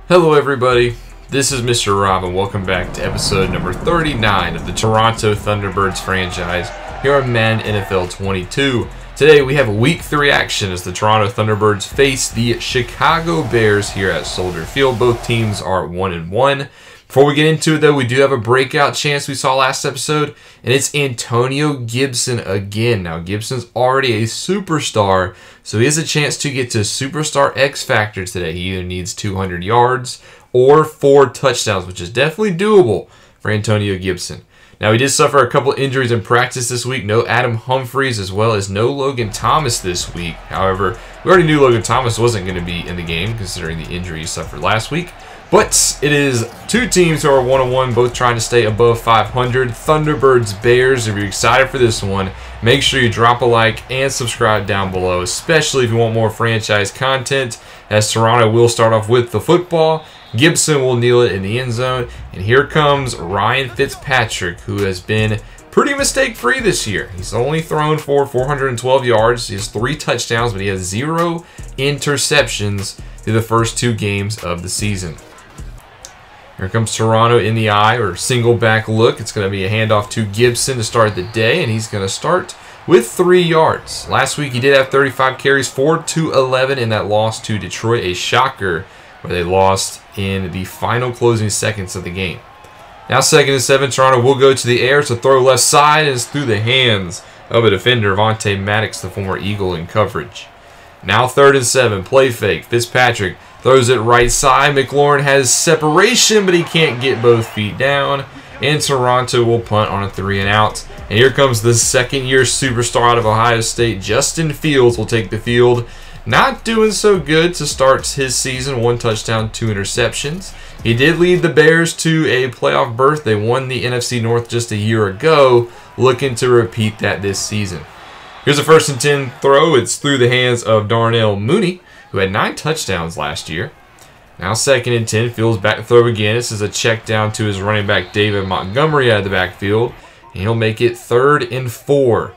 Hello everybody, this is Mr. Rob and welcome back to episode number 39 of the Toronto Thunderbirds franchise here on Madden NFL 22. Today we have week 3 action as the Toronto Thunderbirds face the Chicago Bears here at Soldier Field. Both teams are 1-1. Before we get into it though, we do have a breakout chance we saw last episode, and it's Antonio Gibson again. Now Gibson's already a superstar, so he has a chance to get to Superstar X Factor today. He either needs 200 yards or 4 touchdowns, which is definitely doable for Antonio Gibson. Now he did suffer a couple injuries in practice this week. No Adam Humphries as well as no Logan Thomas this week. However, we already knew Logan Thomas wasn't going to be in the game considering the injury he suffered last week. But it is two teams who are 1-1, both trying to stay above 500. Thunderbirds, Bears. If you're excited for this one, make sure you drop a like and subscribe down below, especially if you want more franchise content, as Toronto will start off with the football. Gibson will kneel it in the end zone. And here comes Ryan Fitzpatrick, who has been pretty mistake-free this year. He's only thrown for 412 yards. He has 3 touchdowns, but he has 0 interceptions through the first 2 games of the season. Here comes Toronto in the eye, or single back look. It's going to be a handoff to Gibson to start the day, and he's going to start with 3 yards. Last week he did have 35 carries, 4-11 in that loss to Detroit, a shocker, where they lost in the final closing seconds of the game. Now 2nd and 7, Toronto will go to the air to throw left side, and it's through the hands of a defender, Vontae Maddox, the former Eagle, in coverage. Now 3rd and 7, play fake. Fitzpatrick throws it right side. McLaurin has separation, but he can't get both feet down. And Toronto will punt on a 3-and-out. And here comes the 2nd-year superstar out of Ohio State. Justin Fields will take the field. Not doing so good to start his season. 1 touchdown, 2 interceptions. He did lead the Bears to a playoff berth. They won the NFC North just a year ago. Looking to repeat that this season. Here's a 1st and 10 throw. It's through the hands of Darnell Mooney, who had 9 touchdowns last year. Now 2nd and 10, Fields back to throw again. This is a check down to his running back David Montgomery out of the backfield. And he'll make it 3rd and 4.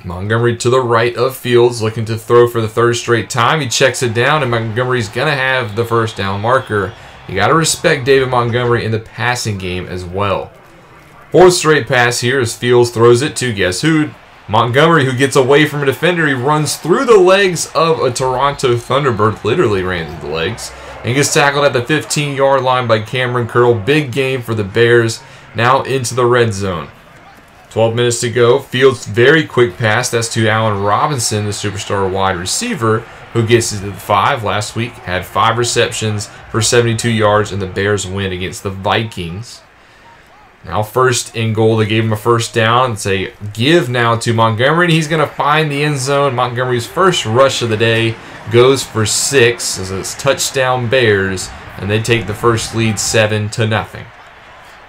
Montgomery to the right of Fields, looking to throw for the 3rd straight time. He checks it down, and Montgomery's going to have the 1st down marker. You got to respect David Montgomery in the passing game as well. 4th straight pass here as Fields throws it to guess who? Montgomery, who gets away from a defender. He runs through the legs of a Toronto Thunderbird, literally ran through the legs, and gets tackled at the 15-yard line by Cameron Curl. Big game for the Bears, now into the red zone. 12 minutes to go. Fields' very quick pass. That's to Allen Robinson, the superstar wide receiver, who gets to the 5 last week. Had 5 receptions for 72 yards, and the Bears win against the Vikings. Now 1st and goal, they gave him a 1st down. It's a give now to Montgomery, and he's going to find the end zone. Montgomery's first rush of the day goes for 6 as it's touchdown Bears, and they take the first lead 7-0.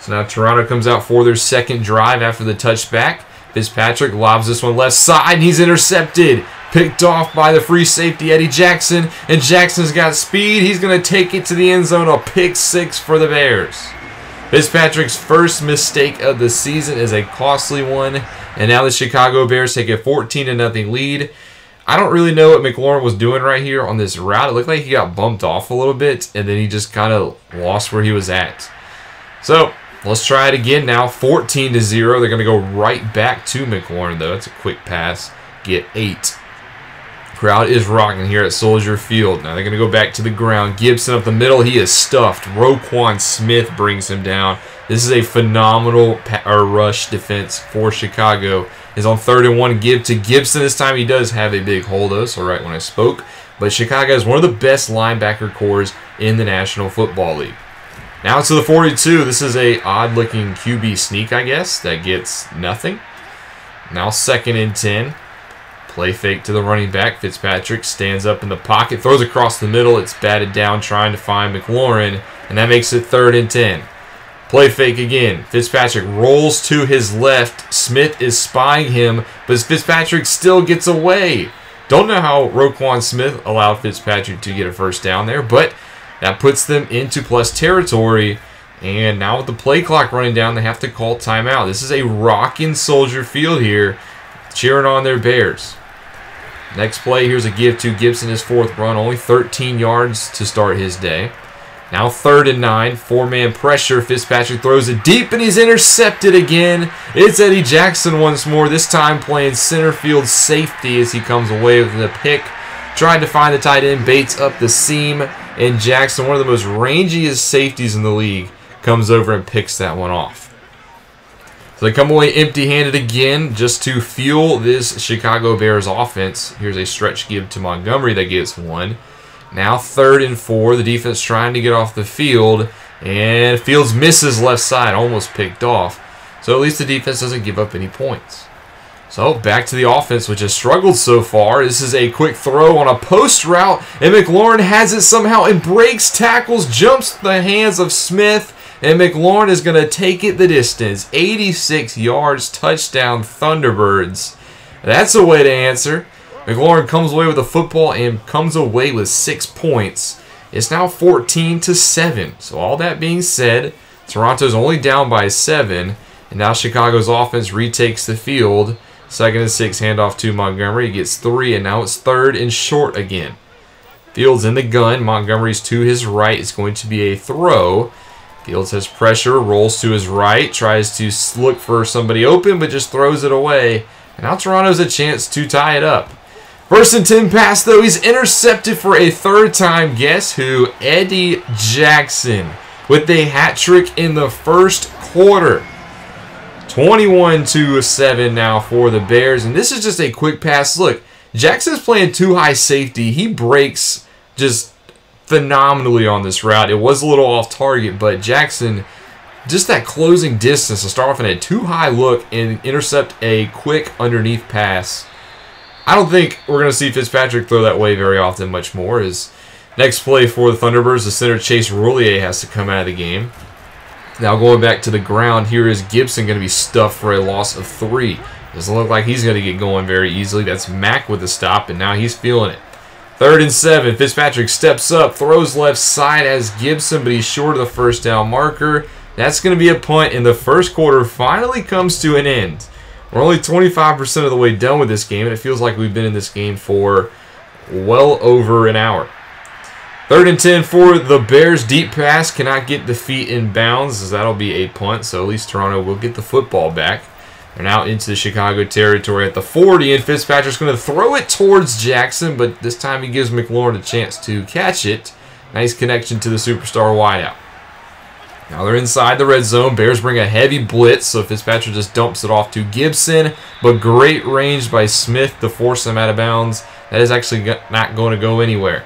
So now Toronto comes out for their 2nd drive after the touchback. Fitzpatrick lobs this one left side, and he's intercepted. Picked off by the free safety Eddie Jackson, and Jackson's got speed. He's going to take it to the end zone. A pick 6 for the Bears. Fitzpatrick's first mistake of the season is a costly one, and now the Chicago Bears take a 14-0 lead. I don't really know what McLaurin was doing right here on this route. It looked like he got bumped off a little bit, and then he just kind of lost where he was at. So let's try it again now. 14-0. They're going to go right back to McLaurin, though. It's a quick pass. Get 8. Crowd is rocking here at Soldier Field. Now they're going to go back to the ground. Gibson up the middle. He is stuffed. Roquan Smith brings him down. This is a phenomenal rush defense for Chicago. Is on 3rd and 1. Give to Gibson. This time he does have a big hole, though, so right when I spoke. But Chicago is one of the best linebacker cores in the National Football League. Now to the 42. This is a odd-looking QB sneak, I guess, that gets nothing. Now 2nd and 10. Play fake to the running back. Fitzpatrick stands up in the pocket, throws across the middle. It's batted down trying to find McLaurin, and that makes it 3rd and 10. Play fake again. Fitzpatrick rolls to his left. Smith is spying him, but Fitzpatrick still gets away. Don't know how Roquan Smith allowed Fitzpatrick to get a 1st down there, but that puts them into plus territory. And now with the play clock running down, they have to call timeout. This is a rocking Soldier Field here, cheering on their Bears. Next play, here's a give to Gibson, his 4th run, only 13 yards to start his day. Now 3rd and 9, 4-man pressure. Fitzpatrick throws it deep, and he's intercepted again. It's Eddie Jackson once more, this time playing center field safety as he comes away with the pick. Tried to find the tight end, baits up the seam, and Jackson, one of the most rangiest safeties in the league, comes over and picks that one off. So they come away empty-handed again just to fuel this Chicago Bears offense. Here's a stretch give to Montgomery that gets one. Now 3rd and 4, the defense trying to get off the field, and Fields misses left side, almost picked off. So at least the defense doesn't give up any points. So back to the offense, which has struggled so far. This is a quick throw on a post route, and McLaurin has it somehow and breaks tackles, jumps the hands of Smith, and McLaurin is going to take it the distance. 86 yards, touchdown Thunderbirds. That's a way to answer. McLaurin comes away with the football and comes away with 6 points. It's now 14-7. So all that being said, Toronto's only down by 7. And now Chicago's offense retakes the field. 2nd and 6, handoff to Montgomery. He gets 3, and now it's 3rd and short again. Fields in the gun. Montgomery's to his right. It's going to be a throw. Fields has pressure, rolls to his right, tries to look for somebody open, but just throws it away. And now Toronto's a chance to tie it up. 1st and 10 pass, though. He's intercepted for a 3rd time. Guess who? Eddie Jackson with a hat trick in the 1st quarter. 21-7 now for the Bears. And this is just a quick pass. Look, Jackson's playing too high safety. He breaks just phenomenally on this route. It was a little off target, but Jackson, just that closing distance to start off in a too high look and intercept a quick underneath pass. I don't think we're going to see Fitzpatrick throw that way very often much more. His next play for the Thunderbirds, the center Chase Roulier has to come out of the game. Now going back to the ground, here is Gibson going to be stuffed for a loss of 3. Doesn't look like he's going to get going very easily. That's Mack with the stop, and now he's feeling it. 3rd and 7, Fitzpatrick steps up, throws left side as Gibson, but he's short of the 1st down marker. That's going to be a punt, and the 1st quarter finally comes to an end. We're only 25% of the way done with this game, and it feels like we've been in this game for well over an hour. 3rd and 10 for the Bears. Deep pass, cannot get the feet in bounds, as that'll be a punt, so at least Toronto will get the football back. They're now into the Chicago territory at the 40, and Fitzpatrick's going to throw it towards Jackson, but this time he gives McLaurin a chance to catch it. Nice connection to the superstar wideout. Now they're inside the red zone. Bears bring a heavy blitz, so Fitzpatrick just dumps it off to Gibson. But great range by Smith to force him out of bounds. That is actually not going to go anywhere.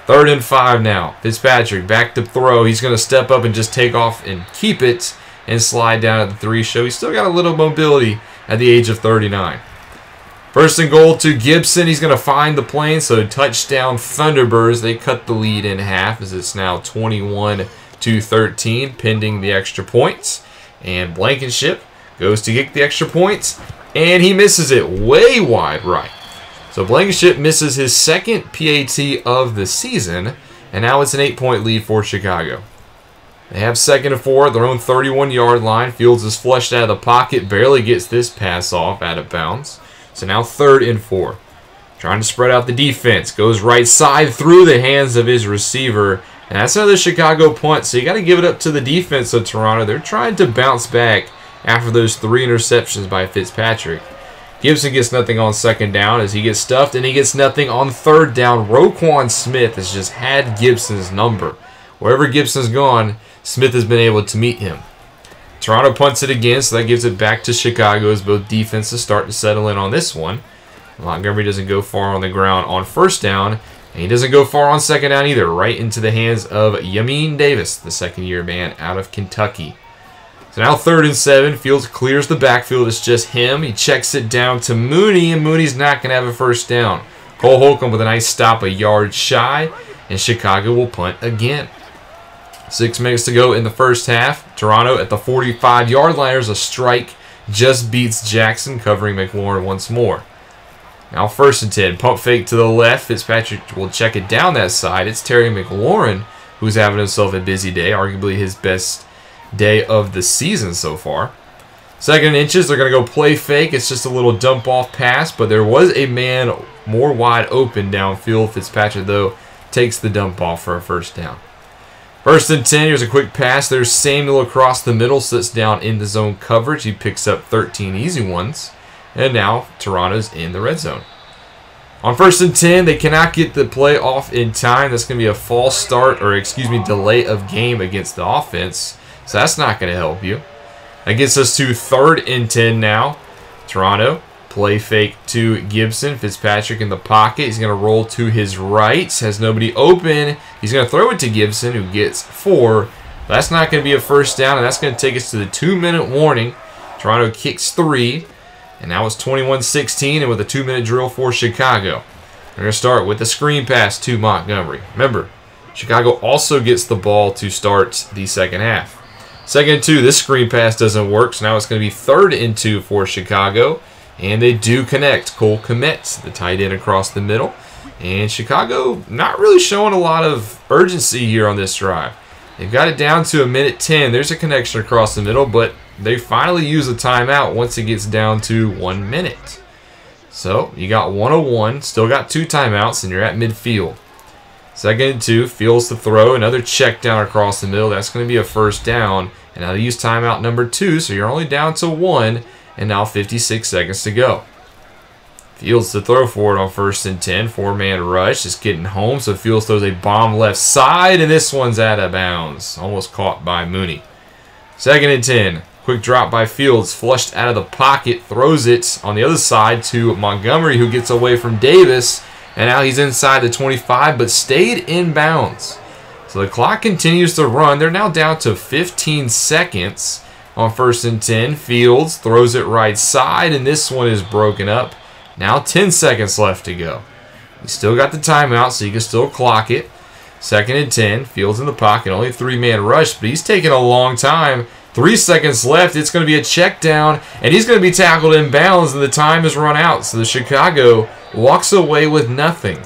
3rd and 5 now. Fitzpatrick back to throw. He's going to step up and just take off and keep it and slide down at the 3. So he's still got a little mobility at the age of 39. 1st and goal to Gibson. He's going to find the plane, so touchdown Thunderbirds. They cut the lead in half as it's now 21-13, pending the extra points. And Blankenship goes to kick the extra points, and he misses it way wide right. So Blankenship misses his 2nd PAT of the season, and now it's an 8-point lead for Chicago. They have 2nd and 4 at their own 31-yard line. Fields is flushed out of the pocket, barely gets this pass off out of bounds. So now 3rd and 4. Trying to spread out the defense. Goes right side through the hands of his receiver. And that's another Chicago punt, so you got to give it up to the defense of Toronto. They're trying to bounce back after those 3 interceptions by Fitzpatrick. Gibson gets nothing on 2nd down as he gets stuffed, and he gets nothing on 3rd down. Roquan Smith has just had Gibson's number. Wherever Gibson's gone, Smith has been able to meet him. Toronto punts it again, so that gives it back to Chicago as both defenses start to settle in on this one. Montgomery doesn't go far on the ground on 1st down, and he doesn't go far on 2nd down either, right into the hands of Yamin Davis, the 2nd-year man out of Kentucky. So now 3rd and 7. Fields clears the backfield. It's just him. He checks it down to Mooney, and Mooney's not going to have a 1st down. Cole Holcomb with a nice stop, a yard shy, and Chicago will punt again. 6 minutes to go in the 1st half. Toronto at the 45-yard line. There's a strike. Just beats Jackson, covering McLaurin once more. Now 1st and 10. Pump fake to the left. Fitzpatrick will check it down that side. It's Terry McLaurin who's having himself a busy day. Arguably his best day of the season so far. 2nd and inches. They're going to go play fake. It's just a little dump-off pass, but there was a man more wide open downfield. Fitzpatrick, though, takes the dump off for a 1st down. First and 10, here's a quick pass. There's Samuel across the middle, sits down in the zone coverage. He picks up 13 easy ones. And now Toronto's in the red zone. On first and 10, they cannot get the play off in time. That's going to be a false start, or excuse me, delay of game against the offense. So that's not going to help you. That gets us to third and 10 now. Toronto, play fake to Gibson. Fitzpatrick in the pocket. He's going to roll to his right. Has nobody open. He's going to throw it to Gibson, who gets 4. That's not going to be a first down, and that's going to take us to the 2-minute warning. Toronto kicks 3. And now it's 21-16, and with a 2-minute drill for Chicago. We're going to start with the screen pass to Montgomery. Remember, Chicago also gets the ball to start the second half. Second and 2, this screen pass doesn't work, so now it's going to be third and 2 for Chicago. And they do connect. Cole Kmet, the tight end across the middle. And Chicago not really showing a lot of urgency here on this drive. They've got it down to 1:10. There's a connection across the middle, but they finally use a timeout once it gets down to 1 minute. So you got 101, still got 2 timeouts, and you're at midfield. Second and 2, Fields to throw, another check down across the middle. That's going to be a first down. And now they use timeout number 2, so you're only down to 1, and now 56 seconds to go. Fields to throw for it on first and 10. 4-man rush, just getting home, so Fields throws a bomb left side, and this one's out of bounds. Almost caught by Mooney. Second and 10. Quick drop by Fields, flushed out of the pocket, throws it on the other side to Montgomery, who gets away from Davis, and now he's inside the 25, but stayed in bounds. So the clock continues to run. They're now down to 15 seconds on first and 10. Fields throws it right side, and this one is broken up. Now 10 seconds left to go. He's still got the timeout, so you can still clock it. Second and 10. Fields in the pocket. Only a 3-man rush, but he's taking a long time. 3 seconds left. It's going to be a check down, and he's going to be tackled in bounds, and the time has run out. So the Chicago walks away with nothing.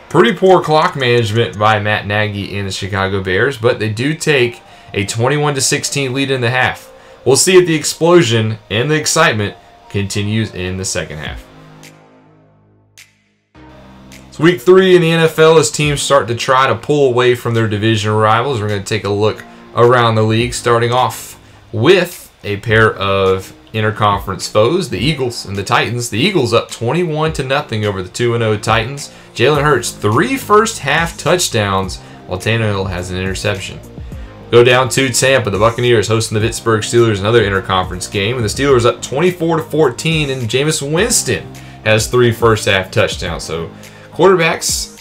Pretty poor clock management by Matt Nagy and the Chicago Bears, but they do take a 21-16 lead in the half. We'll see if the explosion and the excitement continues in the second half. It's week 3 in the NFL as teams start to try to pull away from their division rivals. We're going to take a look around the league, starting off with a pair of interconference foes, the Eagles and the Titans. The Eagles up 21-0 over the 2-0 Titans. Jalen Hurts 3 first-half touchdowns, while Tannehill has an interception. Go down to Tampa. The Buccaneers hosting the Pittsburgh Steelers, another interconference game, and the Steelers up 24-14, and Jameis Winston has 3 first-half touchdowns. So quarterbacks,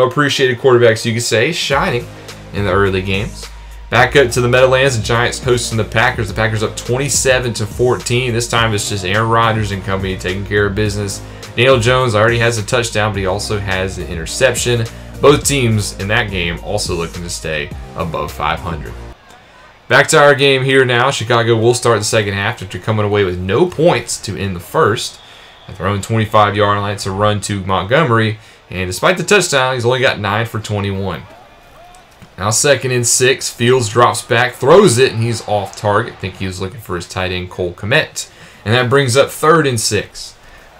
appreciated quarterbacks, you could say, shining in the early games. Back up to the Meadowlands, the Giants hosting the Packers. The Packers up 27-14. This time it's just Aaron Rodgers and company taking care of business. Daniel Jones already has a touchdown, but he also has an interception. Both teams in that game also looking to stay above 500. Back to our game here now. Chicago will start the second half after coming away with no points to end the first. Their own 25-yard line, it's a run to Montgomery. And despite the touchdown, he's only got 9 for 21. Now second and 6, Fields drops back, throws it, and he's off target. I think he was looking for his tight end, Cole Kmet. And that brings up third and 6.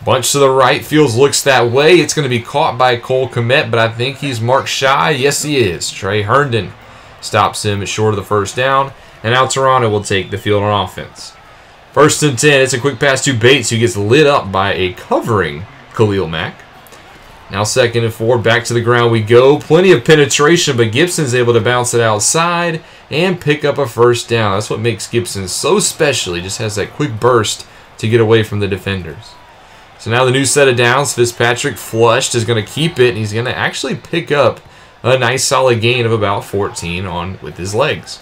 Bunch to the right, Fields looks that way. It's going to be caught by Cole Kmet, but I think he's marked shy. Yes, he is. Trey Herndon stops him short of the first down. And now Toronto will take the field on offense. First and 10, it's a quick pass to Bates, who gets lit up by a covering Khalil Mack. Now second and 4, back to the ground we go. Plenty of penetration, but Gibson's able to bounce it outside and pick up a first down. That's what makes Gibson so special. He just has that quick burst to get away from the defenders. So now the new set of downs. Fitzpatrick flushed, is going to keep it, and he's going to actually pick up a nice solid gain of about 14 with his legs.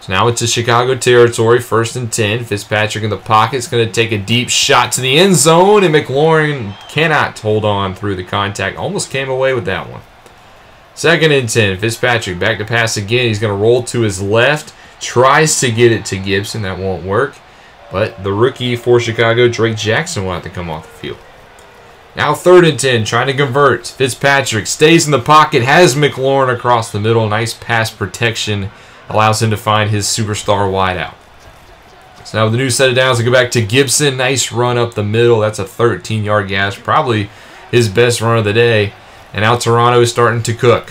So now it's a Chicago territory, first and 10. Fitzpatrick in the pocket is going to take a deep shot to the end zone, and McLaurin cannot hold on through the contact. Almost came away with that one. Second and 10. Fitzpatrick back to pass again. He's going to roll to his left. Tries to get it to Gibson. That won't work. But the rookie for Chicago, Drake Jackson, will have to come off the field. Now third and 10. Trying to convert. Fitzpatrick stays in the pocket. Has McLaurin across the middle. Nice pass protection. Allows him to find his superstar wideout. So now with the new set of downs, we go back to Gibson. Nice run up the middle. That's a 13-yard gash. Probably his best run of the day. And now Toronto is starting to cook.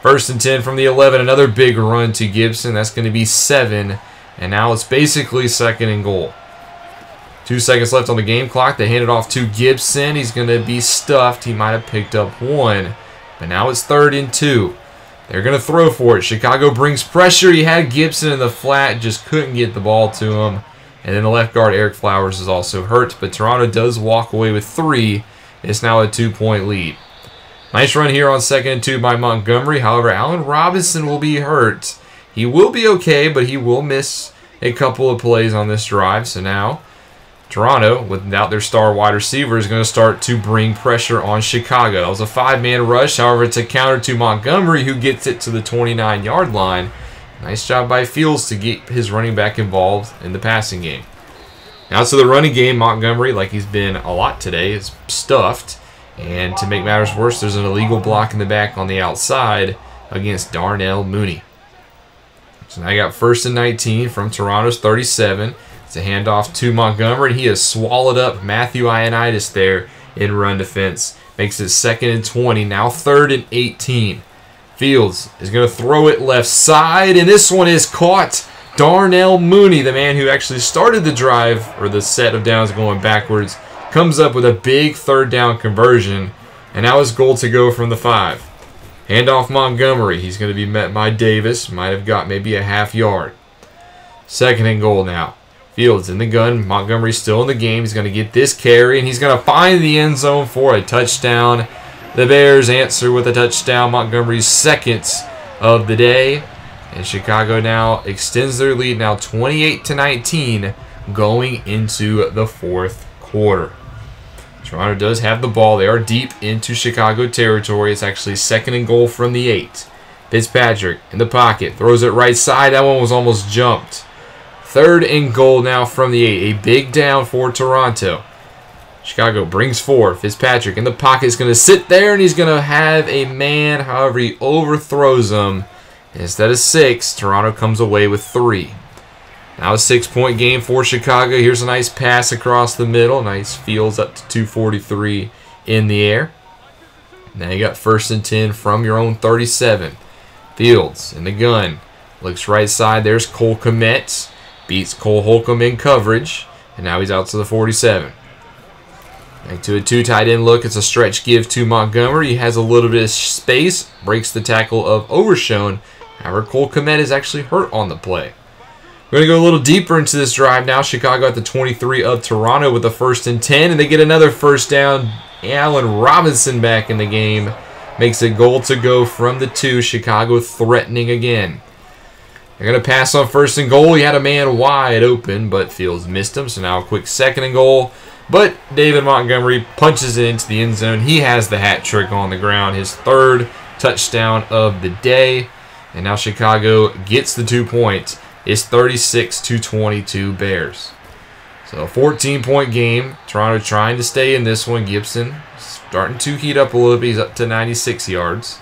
First and 10 from the 11. Another big run to Gibson. That's going to be 7. And now it's basically second and goal. 2 seconds left on the game clock. They hand it off to Gibson. He's going to be stuffed. He might have picked up 1. But now it's 3rd and 2. They're going to throw for it. Chicago brings pressure. He had Gibson in the flat. Just couldn't get the ball to him. And then the left guard, Eric Flowers, is also hurt. But Toronto does walk away with 3. It's now a 2-point lead. Nice run here on 2nd and 2 by Montgomery. However, Allen Robinson will be hurt. He will be okay, but he will miss a couple of plays on this drive. So now Toronto, without their star wide receiver, is going to start to bring pressure on Chicago. That was a 5-man rush. However, it's a counter to Montgomery, who gets it to the 29-yard line. Nice job by Fields to get his running back involved in the passing game. Now to the running game. Montgomery, like he's been a lot today, is stuffed. And to make matters worse, there's an illegal block in the back on the outside against Darnell Mooney. So now you got 1st and 19 from Toronto's 37. It's a handoff to Montgomery, and he has swallowed up Matthew Ioannidis there in run defense. Makes it 2nd and 20. Now 3rd and 18. Fields is going to throw it left side, and this one is caught. Darnell Mooney, the man who actually started the drive, or the set of downs going backwards, comes up with a big 3rd down conversion, and now it's goal to go from the 5. Handoff Montgomery. He's going to be met by Davis. Might have got maybe a half yard. 2nd and goal now. Fields in the gun. Montgomery's still in the game. He's going to get this carry, and he's going to find the end zone for a touchdown. The Bears answer with a touchdown. Montgomery's 2nd of the day. And Chicago now extends their lead, now 28-19, going into the 4th quarter. Toronto does have the ball. They are deep into Chicago territory. It's actually 2nd and goal from the 8. Fitzpatrick in the pocket. Throws it right side. That one was almost jumped. 3rd and goal now from the 8. A big down for Toronto. Chicago brings 4. Fitzpatrick in the pocket is going to sit there, and he's going to have a man. However, he overthrows him. Instead of 6, Toronto comes away with 3. Now a 6-point game for Chicago. Here's a nice pass across the middle. Nice Fields up to 243 in the air. Now you got 1st and 10 from your own 37. Fields in the gun. Looks right side. There's Cole Kmet. Beats Cole Holcomb in coverage. And now he's out to the 47. Back to a 2 tight end look. It's a stretch give to Montgomery. He has a little bit of space. Breaks the tackle of Overshone. However, Cole Kmet is actually hurt on the play. We're going to go a little deeper into this drive now. Chicago at the 23 of Toronto with the 1st and 10. And they get another 1st down. Allen Robinson back in the game. Makes a goal to go from the 2. Chicago threatening again. They're going to pass on 1st and goal. He had a man wide open, but Fields missed him. So now a quick 2nd and goal. But David Montgomery punches it into the end zone. He has the hat trick on the ground. His 3rd touchdown of the day. And now Chicago gets the 2 points. It's 36-22 Bears. So a 14-point game. Toronto trying to stay in this one. Gibson starting to heat up a little bit. He's up to 96 yards.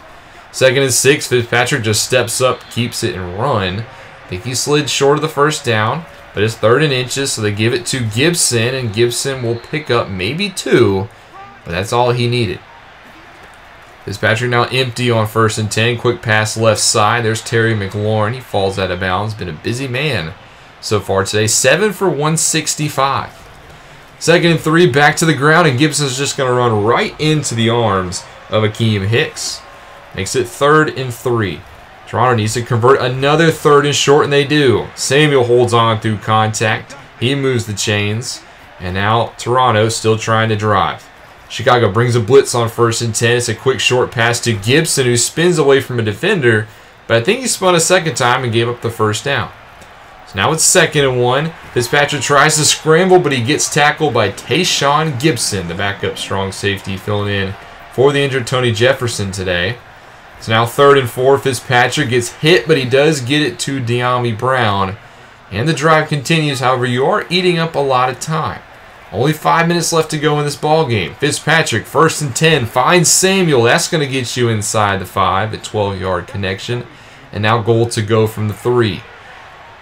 2nd and 6. Fitzpatrick just steps up, keeps it, and run. I think he slid short of the 1st down. But it's 3rd and inches, so they give it to Gibson. And Gibson will pick up maybe 2. But that's all he needed. Fitzpatrick now empty on 1st and 10. Quick pass left side. There's Terry McLaurin. He falls out of bounds. Been a busy man so far today. 7 for 165. 2nd and 3. Back to the ground. And Gibson's just going to run right into the arms of Akeem Hicks. Makes it 3rd and 3. Toronto needs to convert another 3rd and short, and they do. Samuel holds on through contact. He moves the chains. And now Toronto still trying to drive. Chicago brings a blitz on 1st and 10. It's a quick short pass to Gibson, who spins away from a defender. But I think he spun a 2nd time and gave up the 1st down. So now it's 2nd and 1. Fitzpatrick tries to scramble, but he gets tackled by Tayshawn Gibson, the backup strong safety, filling in for the injured Tony Jefferson today. So now 3rd and 4. Fitzpatrick gets hit, but he does get it to De'Ami Brown. And the drive continues. However, you are eating up a lot of time. Only 5 minutes left to go in this ball game. Fitzpatrick, 1st and 10, finds Samuel. That's going to get you inside the 5, a 12-yard connection. And now goal to go from the 3.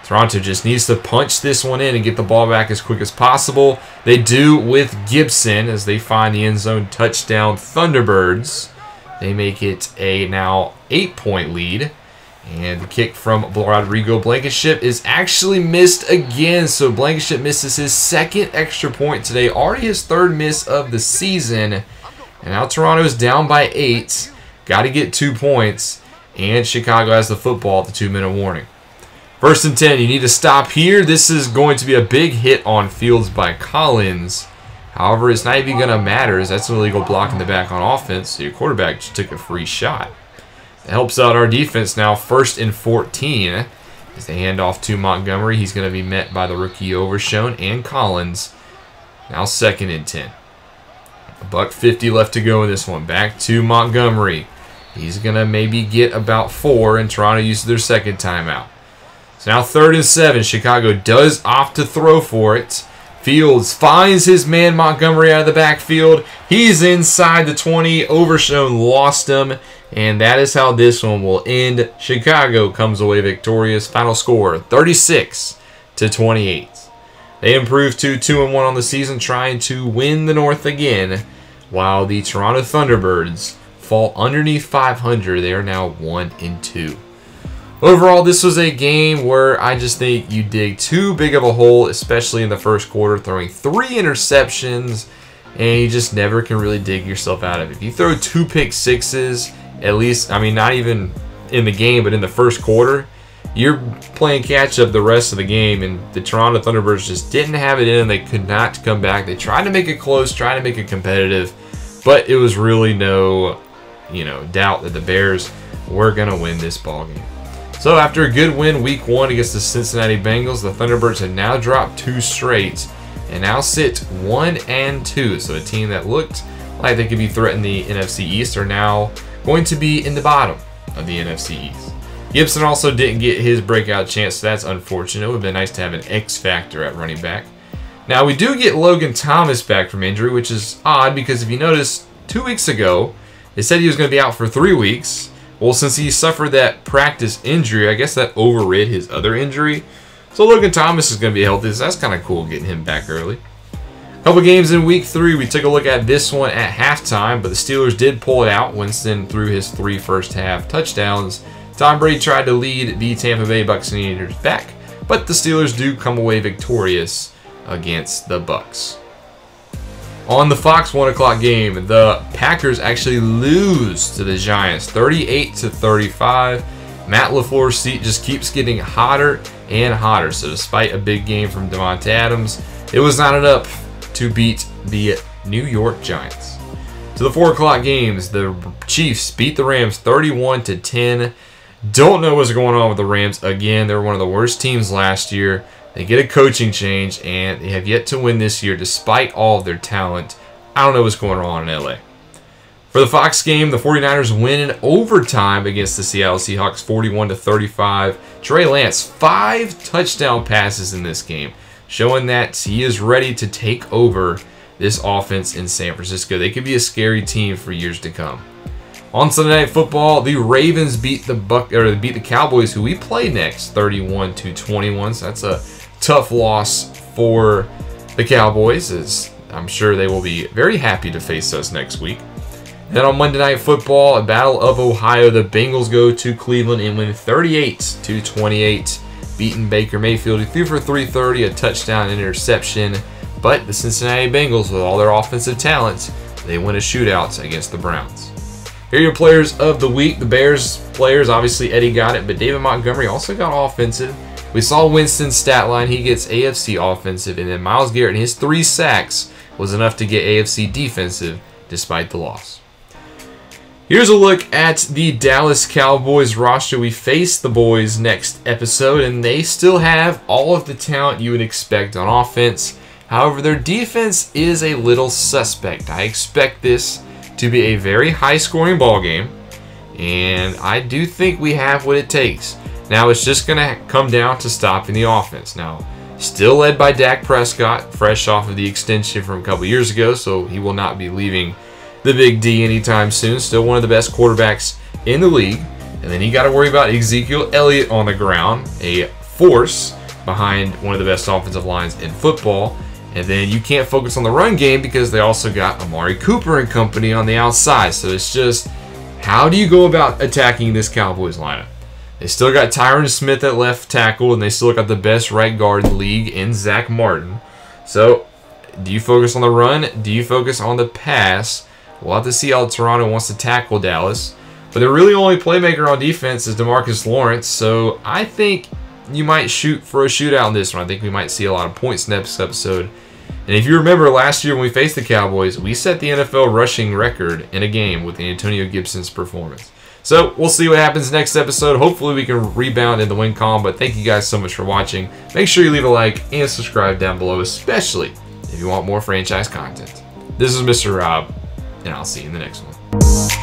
Toronto just needs to punch this one in and get the ball back as quick as possible. They do with Gibson as they find the end zone. Touchdown Thunderbirds. They make it a now 8-point lead. And the kick from Rodrigo Blankenship is actually missed again. So Blankenship misses his second extra point today. Already his third miss of the season. And now Toronto is down by 8. Got to get 2 points. And Chicago has the football at the 2-minute warning. 1st and 10. You need to stop here. This is going to be a big hit on Fields by Collins. However, it's not even going to matter as that's an illegal block in the back on offense. So your quarterback just took a free shot. It helps out our defense now. 1st and 14 as they hand off to Montgomery. He's going to be met by the rookie Overshone and Collins. Now 2nd and 10. $1:50 left to go in this one. Back to Montgomery. He's going to maybe get about 4, and Toronto uses their second timeout. So now 3rd and 7. Chicago does opt to throw for it. Fields finds his man Montgomery out of the backfield. He's inside the 20. Overshone lost him. And that is how this one will end. Chicago comes away victorious. Final score, 36-28. They improve to 2-1 on the season, trying to win the North again, while the Toronto Thunderbirds fall underneath 500. They are now 1-2. Overall, this was a game where I just think you dig too big of a hole, especially in the first quarter, throwing 3 interceptions, and you just never can really dig yourself out of it. If you throw 2 pick sixes, at least, I mean, not even in the game, but in the first quarter, you're playing catch up the rest of the game, and the Toronto Thunderbirds just didn't have it in, and they could not come back. They tried to make it close, tried to make it competitive, but it was really no, doubt that the Bears were going to win this ball game. So after a good win week 1 against the Cincinnati Bengals, the Thunderbirds have now dropped 2 straight and now sit 1-2. So a team that looked like they could be threatening the NFC East are now going to be in the bottom of the NFC East. Gibson also didn't get his breakout chance, so that's unfortunate. It would have been nice to have an X factor at running back. Now, we do get Logan Thomas back from injury, which is odd because if you notice, 2 weeks ago, they said he was going to be out for 3 weeks. Well, since he suffered that practice injury, I guess that overrid his other injury. So Logan Thomas is going to be healthy, so that's kind of cool getting him back early. Couple games in week 3. We took a look at this one at halftime, but the Steelers did pull it out. Winston threw his 3 first-half touchdowns. Tom Brady tried to lead the Tampa Bay Buccaneers back, but the Steelers do come away victorious against the Bucs. On the Fox 1 o'clock game, the Packers actually lose to the Giants 38-35. Matt LaFleur's seat just keeps getting hotter and hotter. So despite a big game from Devontae Adams, it was not enough to beat the New York Giants. To the 4 o'clock games, the Chiefs beat the Rams 31-10. Don't know what's going on with the Rams. Again, they were one of the worst teams last year. They get a coaching change, and they have yet to win this year despite all of their talent. I don't know what's going on in LA. For the Fox game, the 49ers win in overtime against the Seattle Seahawks 41-35. Trey Lance, 5 touchdown passes in this game, showing that he is ready to take over this offense in San Francisco. They could be a scary team for years to come. On Sunday Night Football, the Ravens beat the Cowboys, who we play next, 31-21. So that's a tough loss for the Cowboys, as I'm sure they will be very happy to face us next week. Then on Monday Night Football, a Battle of Ohio, the Bengals go to Cleveland and win 38-28, beating Baker Mayfield. He threw for 330, a touchdown and interception, but the Cincinnati Bengals, with all their offensive talent, they win a shootout against the Browns. Here are your players of the week. The Bears players, obviously Eddie got it, but David Montgomery also got offensive. We saw Winston's stat line. He gets AFC offensive, and then Myles Garrett and his 3 sacks was enough to get AFC defensive despite the loss. Here's a look at the Dallas Cowboys roster. We face the boys next episode, and they still have all of the talent you would expect on offense. However, their defense is a little suspect. I expect this to be a very high-scoring ball game, and I do think we have what it takes. Now, it's just going to come down to stopping the offense. Now, still led by Dak Prescott, fresh off of the extension from a couple years ago, so he will not be leaving the Big D anytime soon. Still one of the best quarterbacks in the league. And then you got to worry about Ezekiel Elliott on the ground, a force behind one of the best offensive lines in football. And then you can't focus on the run game because they also got Amari Cooper and company on the outside. So it's just How do you go about attacking this Cowboys lineup? They still got Tyron Smith at left tackle, and they still got the best right guard in the league in Zach Martin. So, do you focus on the run? Do you focus on the pass? We'll have to see how Toronto wants to tackle Dallas. But the really only playmaker on defense is DeMarcus Lawrence, so I think you might shoot for a shootout in this one. I think we might see a lot of points next episode. And if you remember last year when we faced the Cowboys, we set the NFL rushing record in a game with Antonio Gibson's performance. So we'll see what happens next episode. Hopefully we can rebound in the win column, but thank you guys so much for watching. Make sure you leave a like and subscribe down below, especially if you want more franchise content. This is Mr. Rob, and I'll see you in the next one.